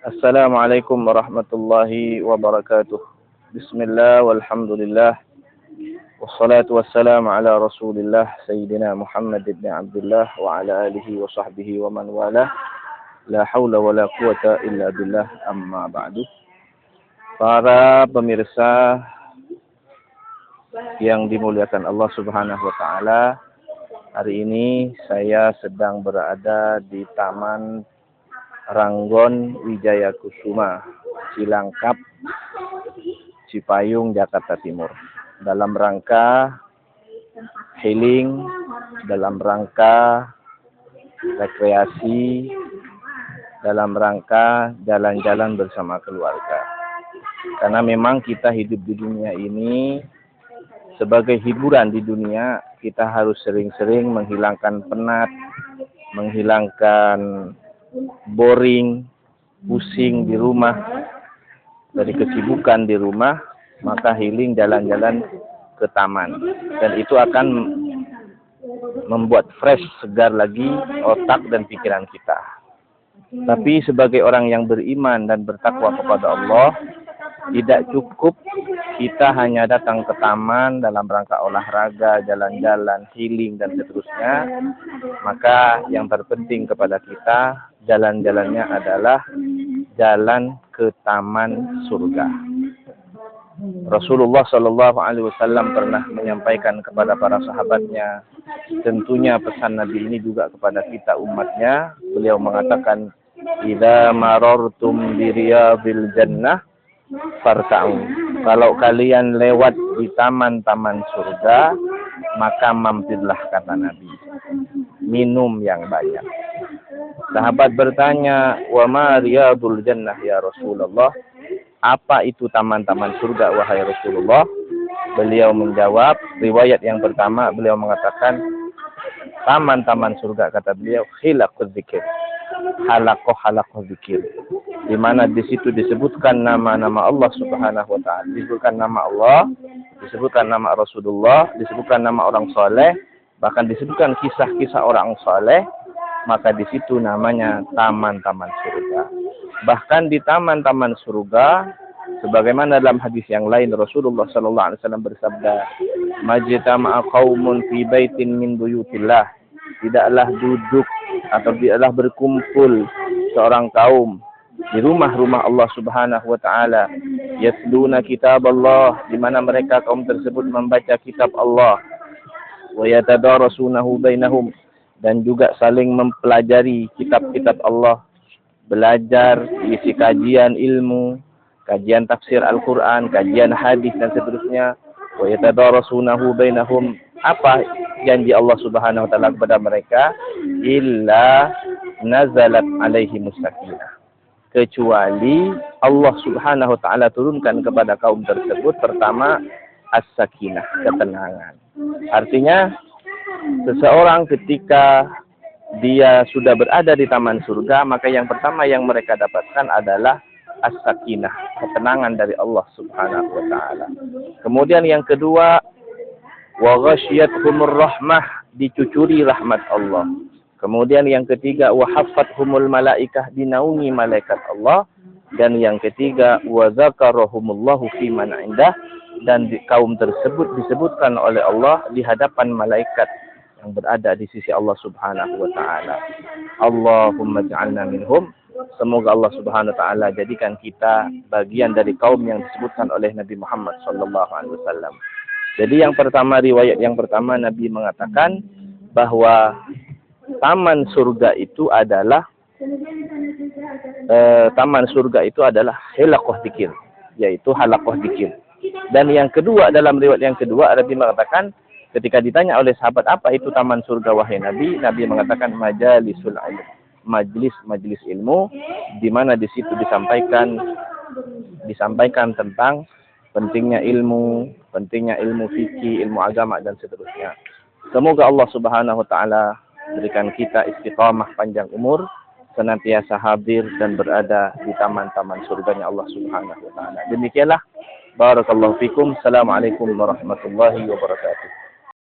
Assalamualaikum warahmatullahi wabarakatuh. Bismillah walhamdulillah. Wassalatu wassalamu ala rasulillah Sayyidina Muhammad ibn Abdullah wa ala alihi wa sahbihi wa man wala. La hawla wa la quwata illa billah, amma ba'du. Para pemirsa yang dimuliakan Allah subhanahu wa ta'ala, hari ini saya sedang berada di Taman Ranggon Wijaya Kusuma, Cilangkap, Cipayung, Jakarta Timur. Dalam rangka healing, dalam rangka rekreasi, dalam rangka jalan-jalan bersama keluarga. Karena memang kita hidup di dunia ini sebagai hiburan di dunia, kita harus sering-sering menghilangkan penat, menghilangkan boring, pusing di rumah, dari kesibukan di rumah, maka healing jalan-jalan ke taman. Dan itu akan membuat fresh, segar lagi otak dan pikiran kita. Tapi sebagai orang yang beriman dan bertakwa kepada Allah, tidak cukup kita hanya datang ke taman dalam rangka olahraga, jalan-jalan, healing, dan seterusnya. Maka yang terpenting kepada kita, jalan-jalannya adalah jalan ke taman surga. Rasulullah Shallallahu Alaihi Wasallam pernah menyampaikan kepada para sahabatnya, tentunya pesan Nabi ini juga kepada kita umatnya. Beliau mengatakan, "Idza marartum bi riyadil jannah farta'u." Kalau kalian lewat di taman-taman surga, maka mampirlah, kata Nabi. Minum yang banyak. Sahabat bertanya, "Wa ma riyadul jannah ya Rasulullah?" Apa itu taman-taman surga wahai Rasulullah? Beliau menjawab, riwayat yang pertama beliau mengatakan, taman-taman surga, kata beliau, khilaqul dzikir. Halakoh zikir, di mana di situ disebutkan nama-nama Allah Subhanahu wa taala, disebutkan nama Allah, disebutkan nama Rasulullah, disebutkan nama orang soleh, bahkan disebutkan kisah-kisah orang soleh, maka di situ namanya taman-taman surga. Bahkan di taman-taman surga, sebagaimana dalam hadis yang lain Rasulullah sallallahu alaihi wasallam bersabda, "Majtama'a qaumun fi baitin min buyutillah." Tidaklah duduk atau tidaklah berkumpul seorang kaum di rumah-rumah Allah Subhanahu wa taala, yatluna kitab Allah, di mana mereka kaum tersebut membaca kitab Allah, wa yatadarasunahu bainahum, dan juga saling mempelajari kitab-kitab Allah, belajar isi kajian ilmu, kajian tafsir Al-Qur'an, kajian hadis dan seterusnya. Wa yatadarasunahu bainahum, apa janji Allah Subhanahu wa taala kepada mereka? Illa nazalat alaihi musakinah, kecuali Allah Subhanahu wa taala turunkan kepada kaum tersebut pertama as-sakinah, ketenangan. Artinya seseorang ketika dia sudah berada di taman surga, maka yang pertama yang mereka dapatkan adalah as-sakinah, ketenangan dari Allah Subhanahu wa taala. Kemudian yang kedua, wa ghasyiyatuhumur rahmah, dicucuri rahmat Allah. Kemudian yang ketiga, wa haffathumul malaikah, dinaungi malaikat Allah. Dan yang ketiga, wa dzakarahumullahu fi man indah, dan kaum tersebut disebutkan oleh Allah di hadapan malaikat yang berada di sisi Allah Subhanahu wa taala. Allahumma ja'alna minhum. Semoga Allah Subhanahu wa taala jadikan kita bagian dari kaum yang disebutkan oleh Nabi Muhammad sallallahu alaihi wasallam. Jadi yang pertama, riwayat yang pertama, Nabi mengatakan bahwa taman surga itu adalah halaqah dzikir, yaitu halaqah dzikir. Dan yang kedua, dalam riwayat yang kedua, Nabi mengatakan ketika ditanya oleh sahabat, apa itu taman surga wahai Nabi? Nabi mengatakan majalisul ilm, majlis ilmu, di mana di situ disampaikan tentang pentingnya ilmu fikih, ilmu agama dan seterusnya. Semoga Allah Subhanahu wa taala berikan kita istiqamah, panjang umur, senantiasa hadir dan berada di taman-taman surganya Allah Subhanahu wa taala. Demikianlah, barakallahu fikum. Assalamualaikum warahmatullahi wabarakatuh.